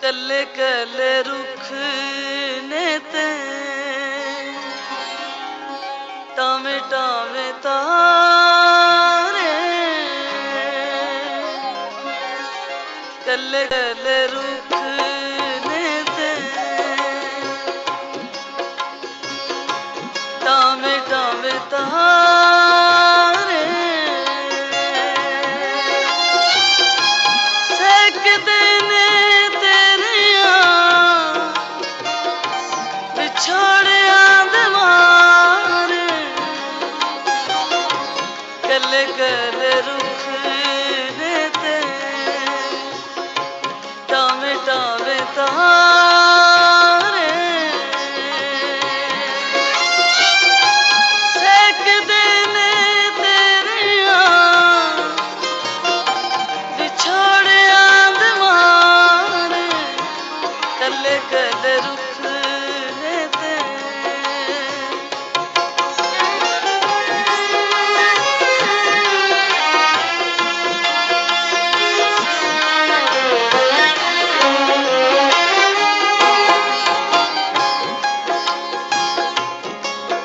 कले कले रुख ने ते टामे टामे तारे कले कले रुख ने ते टामे टामे तारे सेकदे ने तेरिया बिछोड़िया दे मारे कले कले रुख ने ते टामे टामे तारे सेकदे ने तेरिया बिछोड़िया दे मारे कले कले रुख ने ते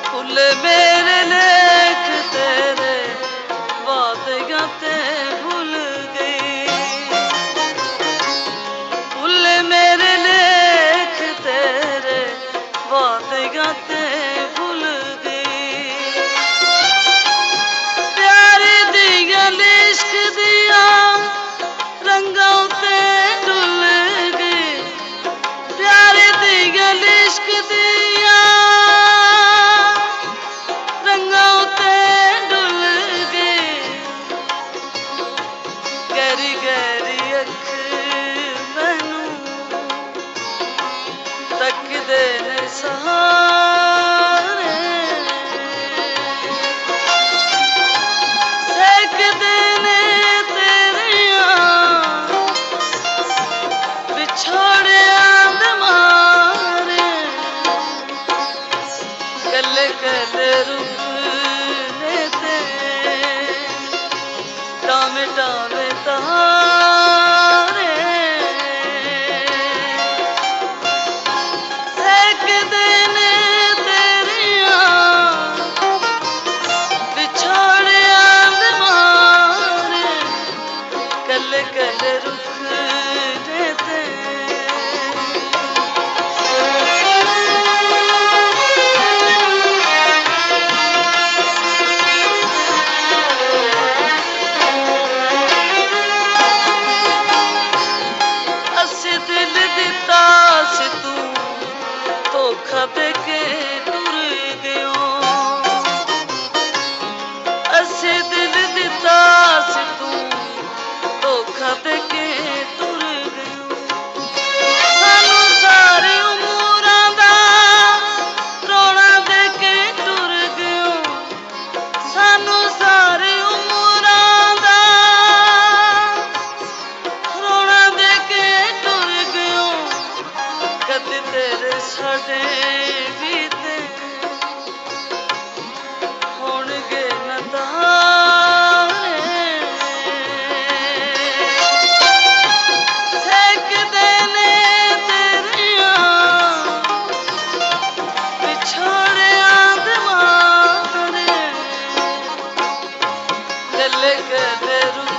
फुल मेरे लेख तेरे वादियां ते भूल गई फुल मेरे लेख तेरे वादियां ते भूल गई प्यारी दिया लिश्क दिया रंगां ते डुल गई प्यारी दिया लिश्क दिया रंगां ते डुल गई गहरी गहरी अख मैनू तकदे ने सहारे सेकदे ने तेरिया बिछोड़िया दे मारे कले कले रुख ने ते टामे टामे तारे सेकदे ने तेरिया बिछोड़िया दे मारे कले कले रुख ने ते असी दिल दिता सी तू धोखा दे के टुर गयो असी दिल दिता सी तू धोखा दे के टुर गयो सानू सारी उमरां दा रोना दे के टुर गयो सानू सारी उमरां दा रोना दे के टुर गयो कदी तेरे साडे बीते होणगे न तारे सेकदे ने तेरिया बिछोड़िया दे मारे कले कले रुख